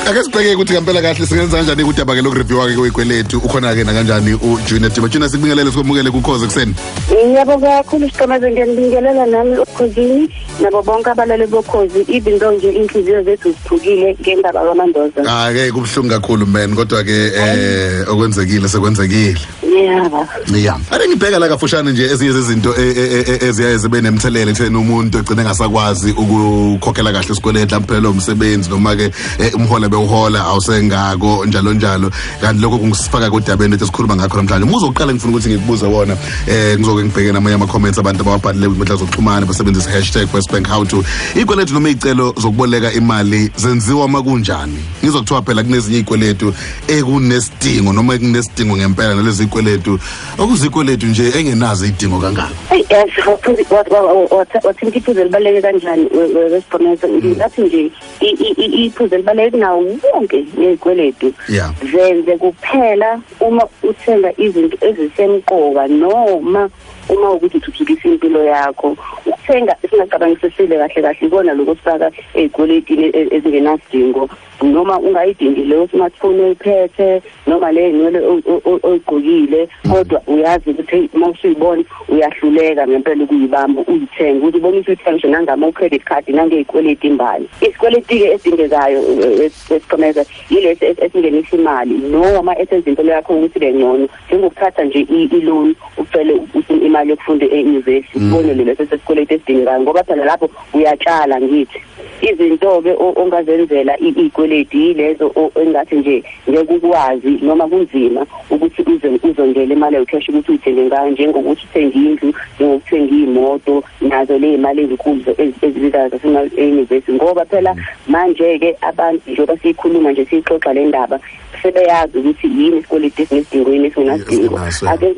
ake sibheke ukuthi ngempela kahle singenza kanjani ukuthi abake lo review wake kwekweletu ukhona ke na kanjani uJunior Diba Junior sikubingelele sikumukele kuKhoze kuseni. Ngiyabonga kakhulu Siqhamaze ngiyanibingelela nami uKhozini nabo bonke abalali boKhozi even though nje inhliziyo zethu ziphukile ngendaba kaMandoza. Ke kubhlungu kakhulu man kodwa ke okwenzekile sekwenzekile. Yeah. Ake ngibheka la kafushane nje ezinye zezinto eziyaye zibe nemthelele ekutheni umuntu egcine engasakwazi ukukhokhela kahle isikweleti laphelelo umsebenzi noma ke umhola bewuhola awusengako njalo kanti lokho kungisifaka kodabeni ethi sikhuluma ngakho namhlanje. Muzo uqala ngifuna ukuthi ngikubuze wona ngizoke ngibheke namanye ama comments abantu ababhalile kwinkundla zokuxhumana basebenzisa #WestBank how to ikweletu noma izicelo zokuboleka imali zenziwa makunjani. Ngizokuthiwa phela kunezinye izikweletu ekunesidingo noma ekunesidingo ngempela nalezi izikweletu okuzikweletu nje engenazo izidingo kangaka. Wathi iphuzu libaleke kanjani wesiphonesa ngathi nje iphuzu libaleke nawo wonke nezikweletu zenze kuphela uma uthenga izinto ezisemqoka noma uma ukuthi uthuthukisa impilo yakho. Ukuthenga singacabangisisile kahle ikona lokho sifaka ezikweletini ezingenasidingo noma ungayidingi leyo smartphone oyiphethe noma le nywele oyigqokile kodwa uyazi ukuthi mawusuyibona uyahluleka ngempela ukuyibamba uyithenga ukuthi ubonisa ukuthi nangama credit card nangezikweleti imbali. Isikweleti ke esidingezayo Siqhamaze yilesi esingenisa imali noma esenza impilo yakho ukuthi lengcono njengokuthatha nje i-loan ucele imali yokufunda e-university ubone leso sesikweleti esidingekayo ngoba phela lapho uyatshala ngithi izinto ke ongazenzela izikweleti yilezo engathi nje ngeke ukwazi noma kunzima ukuthi uzongela imali ecash ukuthi uyithenge ngayo njengokuthi uthenge indlu njengokuthenga imoto nazo le imali ezinkulu ezibizayo zasema-university ngoba phela manje ke abantu njengoba siyikhuluma nje siyixoxa le ndaba sebeyazi ukuthi yini isikweleti esinesidingo yini esingenasidingo. Ake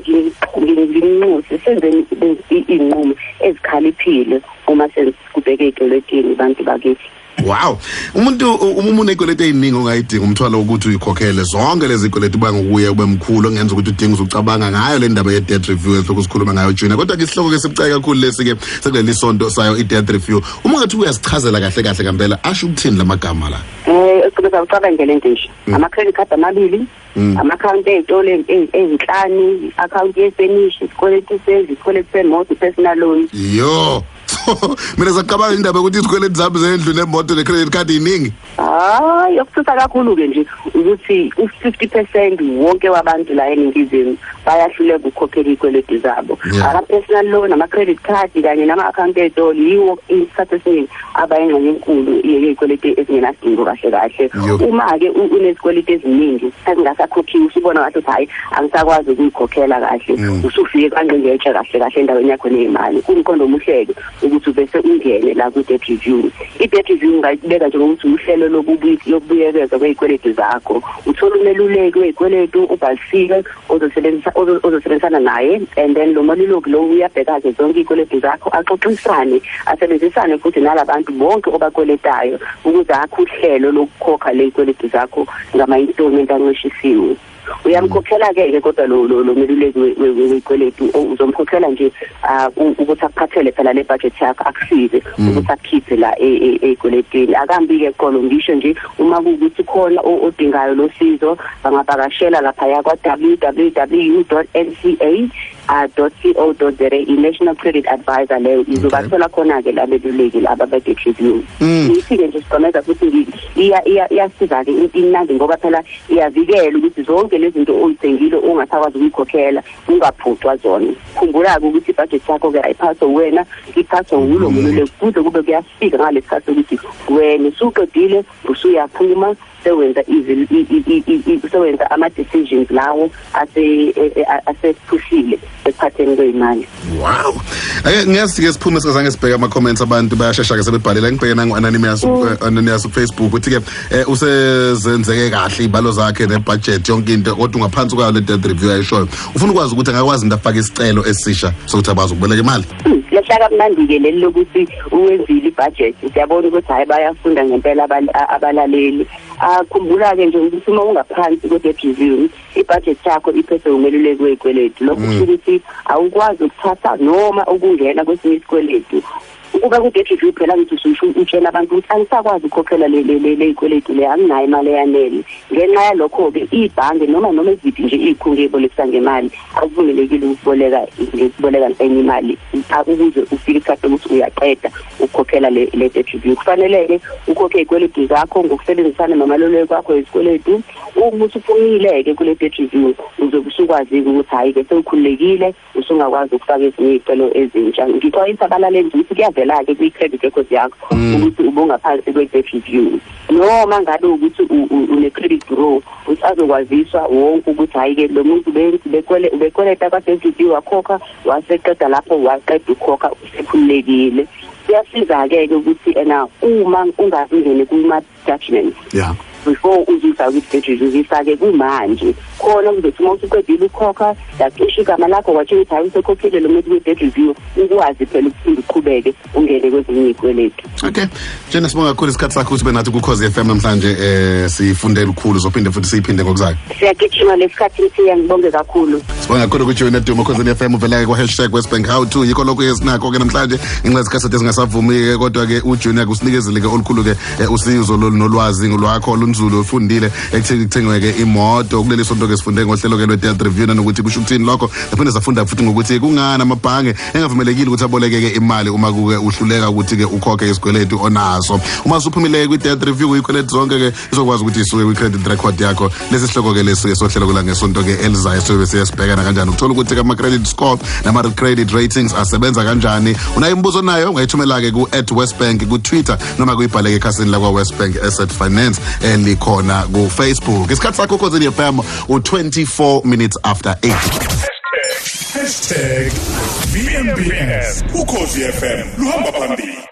nginxuse senzeni izinqumo ezikhaliphile uma sikubheke ezikweletini abantu bakithi. Wow. Umuntu unezikweleti eziningi ongayidinga umthwalo ukuthi uyikhokhele zonke lezi zikweleti bangokuya ube mkhulu ongenza ukuthi udinga uzucabanga ngayo le ndaba ye-debt review esikhuluma ngayo Junior. Kodwa ke isihloko ke sibucayi kakhulu lesi ke sekuleli sonto sayo i-debt review. Uma ngathi uyasichazela kahle ngempela asho ukuthini lamagama la? Ukuba ucabanga lento nje ama-credit card amabili ama-account ezitolo ezinhlanu i-account yefurnish isikweleti sendlu isikweleti semoto personal loan. Yo mina sacabanga indaba ukuthi izikweleti zami zendlu nemoto ne-credit card iningi. Yokuthutha kakhulu ke nje ukuthi u50% wonke wabantu la eNingizimu bayahluleka ukukhokhela izikweleti zabo. Ama-personal loan ama-credit card kanye nama-account ezitolo yiwo isikhathi esiningi abayingxenye enkulu yezikweleti ezingenasidingo kahle. Uma-ke unezikweleti eziningi ezingasakhokhiwe usubona ngathi hayi angisakwazi ukuyikhokhela kahle usufike kangcengetshe kahle endaweni yakho nezimali kumqondo omuhleke ukuthi bese ungene la ku-debt review. I-debt review ungayibeka njengokuthi uhlelo lokubuyekeza kwezikweleti zakho uthola umeluleki wezikweletu ubhalisile ozosebenzisana naye and then lo meluleki lo uyabheka-ke zonke izikweletu zakho axoxisane asebenzisane futhi nalabantu bonke obakweletayo ukuze akhe uhlelo lokukhokha lezikweletu zakho ngama-installment anxeshisiwe. Uyamkhokhela ke kodwa lo meluleki wezikweletu uzomkhokhela nje ukuthi akuphathele phela le budget yakho akusize ukuthi akukhiphe la ezikweletini. Akambi ke qolo ngisho nje uma kuukuthi khona odingayo lo sizo bangavakashela lapha ya kwa www.nca.co.za i-National Credit Advisor leyo izobathola khona ke la beluleki laba be-debt review. Isike nje Siqhamaze futhi iyasiza ke imnandi ngoba phela iyavikela ukuthi zonke lezi zinto oyithengile ongasakwazi ukuyikhokhela ungaphucwa zona. Khumbula-ke ukuthi ibudget yakho ke ayiphathwa wena iphathwa wulo meluleki kuze kube kuyafika ngalesikhathi ukuthi wena usuqedile usuyaphuma sewenza ama-decisions lawo asephushile ekuphatheni kwey'mali. Wow. Ake ngiyasike siphume sikazange sibheke ama-comments abantu bayashesha-ke sebebhalela ngibheke nangu-Ananias ku-Facebook ukuthi-ke usezenzeke kahle iy'balo zakhe nebudget yonke into kodwa ungaphansi kwayo le-debt review ayishoyo ufuna ukwazi ukuthi angakwazi into afake isicelo esisha sokuthi akwazi ukuboleka imali. Lehlaka mnandi-ke leli lokuthi uwenzile ibudget siyabona ukuthi hayi bayafunda ngempela abalaleli. Khumbula-ke nje ukuthi uma ungaphansi kwe-debt review ibudget yakho iphethwe umeluleki wezikweletu lokho kusho ukuthi awukwazi ukuthatha noma ukungena kwesinye isikweletu ube ku-debt review phela ngithi usho utshela abantu ukuthi angisakwazi ukukhokhela le ikweletu le anginayo imali eyanele ngenxa yalokho-ke ibhange noma eziphi nje iy'khungo ey'bolekisa ngemali akuvumelekile ukuboleka enye imali ukuze ufike isikhathi ukuthi uyaqeda ukukhokhela le debt review. Kufanele-ke ukhokhe iy'kweletu zakho ngokusebenzisana nomaluleki wakho izikweletu. Uma usuphumile-ke kule debt review uzobe usukwazi-ke ukuthi hhayi-ke sewukhululekile usungakwazi ukufaka ezinye iy'celo ezintsha. Ngixwayisa abalaleli ukuthi kuyavela-ke kwi-credit record yakho ukuthi ubungaphansi kwe-debt review, noma ngabe ukuthi une-credit bureau ukuthi azokwaziswa wonke ukuthi hhayi-ke lo muntu ubekweleta kwa-debt review wakhokha waseqeda lapho waqeda ukhokha usekhululekile. Kuyasiza-ke ukuthi uma ungazingeni kuma-judgment before uzifake kwi-debt review zifake kumanje khona kuzothi uma usuqedile ukhokha yacisha igama lakho watsho ukuthi hayi usekhokhile lo muntu kwi-debt review ukwazi phela ukuthi uqhubeke ungene kwezinye iy'kweletu. Okay, Jena sibonga kakhulu isikhathi sakho ukuthi benathi kuKhozi FM namhlanje sifundele ukukhulu zophinde futhi siyiphinde ngokuzayo. Siyagijima lesikhathi siya ngibonge kakhulu. Sibonga kakhulu ukuthi wena Duma Khosini FM uvela kwa #Westbank how to yikho lokho esinakho ke namhlanje inxa isikhathi esingasavumi kodwa ke uJunior kusinikezele ke olukhulu ke usizo nolwazi lwakho lunzulu ufundile ekuthengwe ke imoto kuleli sonto ke sifunde ngohlelo ke lwe-debt review nanokuthi kusho ukuthini lokho yaphinde safunda futhi ngokuthi kungani amabhange engavumelekile ukuthi aboleke ke imali uma kuke uhluleka ukuthi ke ukhokhe isikweletu onaso. Uma usuphumile kwi-debt review ikweletu zonke ke izokwazi ukuthi isuke kwi-credit record yakho. Lesi sihloko ke lesi sohlelo kula ngesonto ke elizayo sobe siyasibhekana kanjani ukuthola ukuthi ama-credit score nama-credit ratings asebenza kanjani. Unayo imibuzo nayo ungayithumela ke ku@Westbank ku-Twitter noma kuyibhaleke ekhasini lakwa Westbank Asset Finance likhona ku-Facebook. Isikhathi sakho Khosini FM 24 minutes after 8. #VMBS uKhosi FM luhamba phambili.